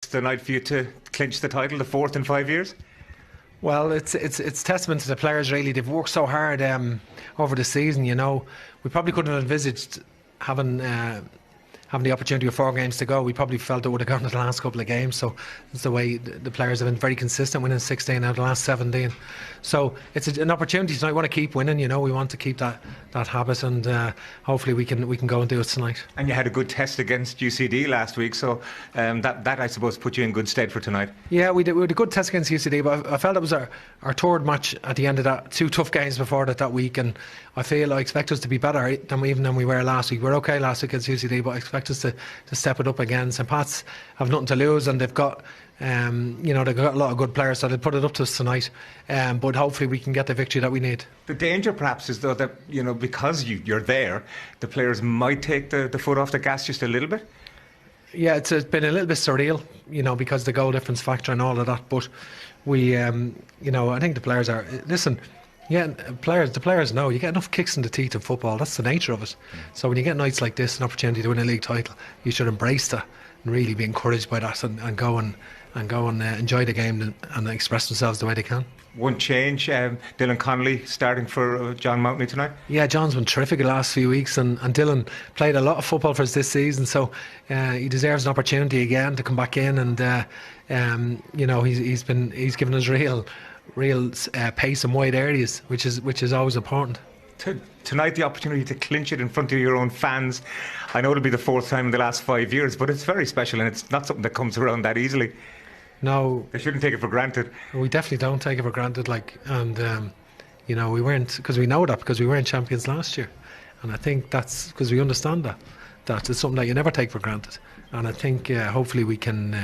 the night for you to clinch the title, the 4th in 5 years? Well, it's testament to the players, really. They've worked so hard over the season, you know. We probably couldn't have envisaged having the opportunity of 4 games to go. We probably felt it would have gone to the last couple of games. So it's the way the players have been very consistent, winning 16 out of the last 17. So it's an opportunity tonight. We want to keep winning, you know. We want to keep that habit, and hopefully we can go and do it tonight. And you had a good test against UCD last week, so that I suppose put you in good stead for tonight. Yeah, we had a good test against UCD, but I felt it was our 3rd match at the end of that. 2 tough games before that week, and I expect us to be better than we were last week. We were okay last week against UCD, but I expect us to step it up again. St. Pat's have nothing to lose, and they've got they've got a lot of good players, so they'll put it up to us tonight. But hopefully we can get the victory that we need. The danger perhaps is though that, you know, because you're there, the players might take the foot off the gas just a little bit. Yeah, it's been a little bit surreal, you know, because the goal difference factor and all of that. But we, I think the players are. Listen, yeah, the players know you get enough kicks in the teeth in football. That's the nature of it. So when you get nights like this, an opportunity to win a league title, you should embrace that and really be encouraged by that, and go and enjoy the game and express themselves the way they can. One change, Dylan Connolly starting for John Mountney tonight. Yeah, John's been terrific the last few weeks, and Dylan played a lot of football for us this season, so he deserves an opportunity again to come back in, and he's given us real pace in wide areas, which is always important. Tonight, the opportunity to clinch it in front of your own fans. I know it'll be the 4th time in the last 5 years, but it's very special, and it's not something that comes around that easily. No, they shouldn't take it for granted. We definitely don't take it for granted. We weren't, because we know that, because we weren't champions last year, and I think that's because we understand that it's something that you never take for granted. And I think hopefully we can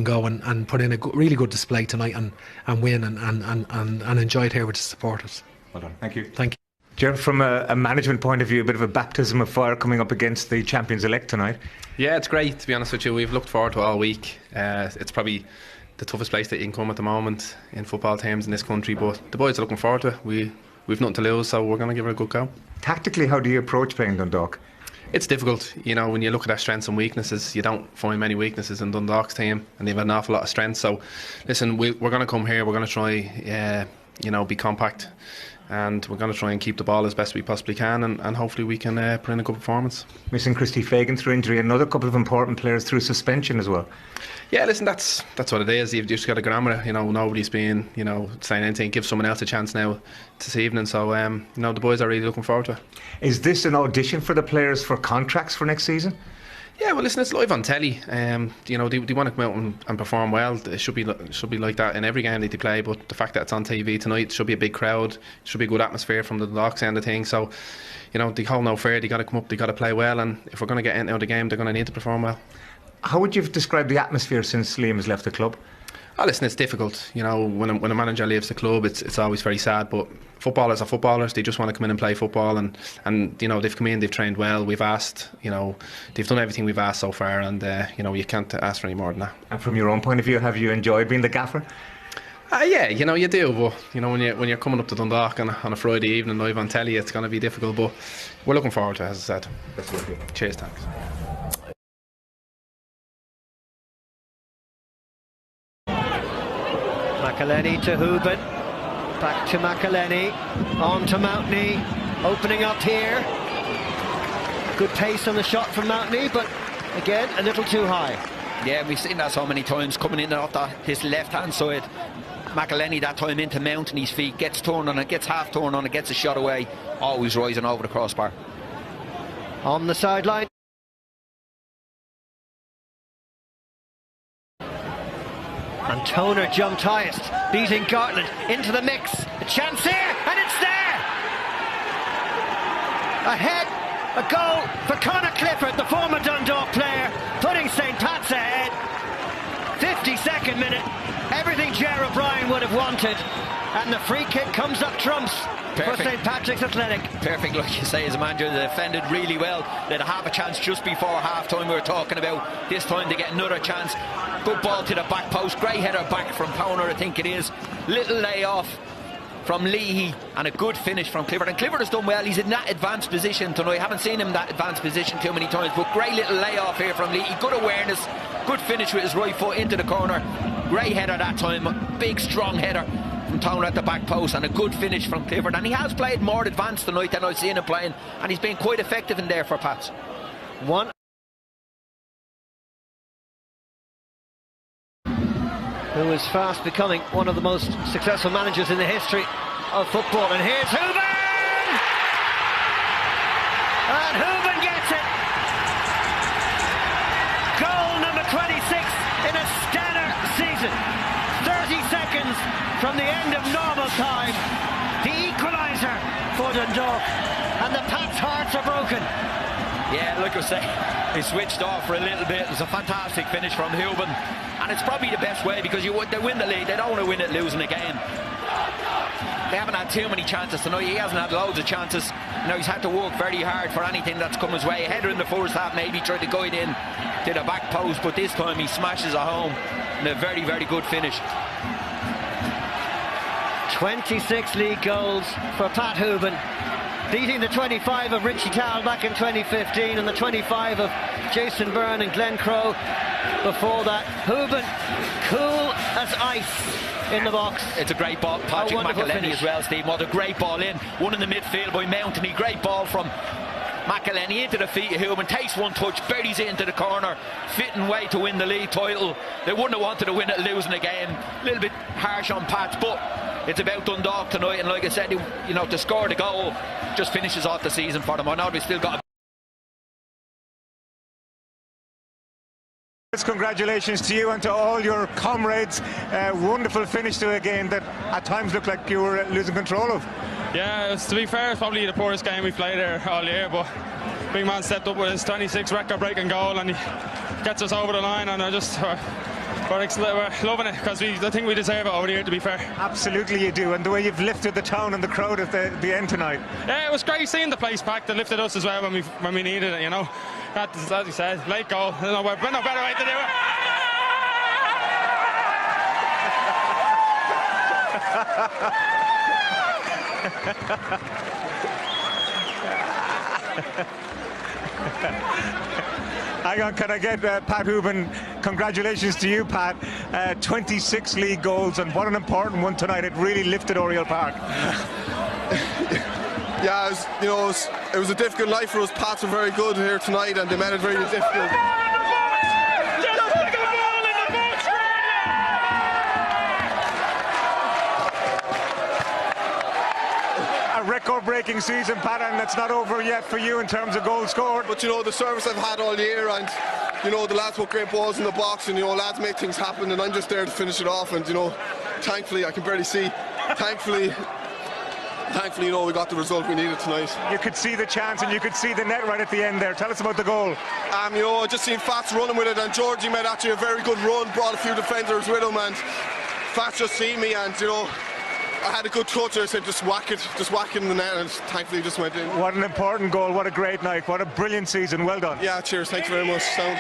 go and put in a really good display tonight and win and enjoy it here with the supporters. Well done. Thank you. Thank you. Ger, from a management point of view, a bit of a baptism of fire coming up against the champions-elect tonight. Yeah, it's great, to be honest with you. We've looked forward to it all week. It's probably the toughest place that you can come at the moment in football terms in this country, but the boys are looking forward to it. We've nothing to lose, so we're going to give it a good go. Tactically, how do you approach playing Dundalk? It's difficult, you know, when you look at our strengths and weaknesses. You don't find many weaknesses in Dundalk's team, and they've an awful lot of strengths. So, listen, we're going to come here, we're going to try, be compact, and we're going to try and keep the ball as best we possibly can, and hopefully we can put in a good performance. Missing Christy Fagan through injury, another couple of important players through suspension as well. Yeah, listen, that's what it is. You've just got to get on with it. You know, nobody's been, saying anything. Give someone else a chance now this evening. So, the boys are really looking forward to it. Is this an audition for the players for contracts for next season? Yeah, well, listen, it's live on telly. They want to come out and perform well. It should be like that in every game that they play. But the fact that it's on TV tonight, should be a big crowd, should be a good atmosphere from the Dundalk end of things. So, they hold no fear. They got to come up, they got to play well, and if we're going to get into the game, they're going to need to perform well. How would you describe the atmosphere since Liam has left the club? Oh, listen, it's difficult. When a manager leaves the club, it's always very sad. But footballers are footballers. They just want to come in and play football, and they've come in, they've trained well. We've asked, they've done everything we've asked so far, and you can't ask for any more than that. And from your own point of view, have you enjoyed being the gaffer? Yeah, you do. But when you're coming up to Dundalk on a Friday evening live on telly, it's going to be difficult. But we're looking forward to it, as I said. Cheers, thanks. McElhenney to Hooban, back to McElhenney, on to Mountney, opening up here. Good pace on the shot from Mountney, but again a little too high. Yeah, we've seen that so many times, coming in off his left hand side. McElhenney that time into Mountney's feet, gets turned on it, gets half turned on it, gets a shot away, always rising over the crossbar. On the sideline. And Toner jumped highest, beating Gartland into the mix. A chance here, and it's there! Ahead, a goal for Conor Clifford, the former Dundalk player, putting St. Pat's ahead. 52nd minute, everything Ger O'Brien would have wanted, and the free kick comes up trumps. Perfect. For St. Patrick's Athletic. Perfect, like you say, as a manager. They defended really well. They had half a chance just before half-time we were talking about. This time they get another chance. Good ball to the back post. Great header back from Powner, I think it is. Little layoff from Leahy and a good finish from Clifford. And Clifford has done well. He's in that advanced position tonight. I haven't seen him in that advanced position too many times, but great little layoff here from Leahy. Good awareness, Good finish with his right foot into the corner. Great header that time, big strong header from Towner at the back post, and a good finish from Clifford. And he has played more advanced tonight than I've seen him playing, and he's been quite effective in there for Pats. One. Who is fast becoming one of the most successful managers in the history of football. And here's Hooban! And Hooban gets it! Goal number 26 in a stellar season. 30 seconds from the end of normal time. The equaliser for Dundalk. And the Pats' hearts are broken. Yeah, like I say, he switched off for a little bit. It was a fantastic finish from Hooban, and it's probably the best way, because they win the league. They don't want to win it losing a game. They haven't had too many chances tonight. He hasn't had loads of chances. You know, he's had to work very hard for anything that's come his way. A header in the first half, maybe tried to guide in to the back post, but this time he smashes it home in a very, very good finish. 26 league goals for Pat Hooban, beating the 25 of Richie Towell back in 2015 and the 25 of Jason Byrne and Glenn Crowe before that. Hooban, cool as ice in the box. It's a great ball. Patrick McElhenney as well, Steve. What a great ball in. One in the midfield by Mountney. Great ball from McElhenney into the feet of Hooban. Takes one touch, buries it into the corner. Fitting way to win the league title. They wouldn't have wanted to win it losing a game. A little bit harsh on Pats, but it's about Dundalk tonight, and like I said, you know, to score the goal just finishes off the season for them. I know they've still got Congratulations to you and to all your comrades. Wonderful finish to a game that at times looked like you were losing control of. Yeah, to be fair, it's probably the poorest game we've played there all year, but big man stepped up with his 26 record-breaking goal and he gets us over the line, and we're loving it, because I think we deserve it over here, to be fair. Absolutely you do, and the way you've lifted the town and the crowd at the end tonight. Yeah, it was great seeing the place packed. It lifted us as well when we needed it, you know. That's, as you said, late goal. There's no better way to do it. Hang on, can I get Pat Hooban? Congratulations to you, Pat. 26 league goals, and what an important one tonight. It really lifted Oriel Park. Yeah, it was a difficult night for us. Pats were very good here tonight, and they made it very difficult. A record-breaking season, Pat, and it's not over yet for you in terms of goals scored. But you know, the service I've had all year, and you know, the lads put great balls in the box, and you know, lads make things happen, and I'm just there to finish it off. And you know, thankfully, I can barely see. Thankfully, you know, we got the result we needed tonight. You could see the chance and you could see the net right at the end there. Tell us about the goal. You know, I just seen Fats running with it, and Georgie made actually a very good run, brought a few defenders with him, and Fats just seen me, and you know, I had a good touch. I said just whack it in the net, and thankfully it just went in. What an important goal, what a great night, what a brilliant season, well done. Yeah, cheers, thank you very much. Sound.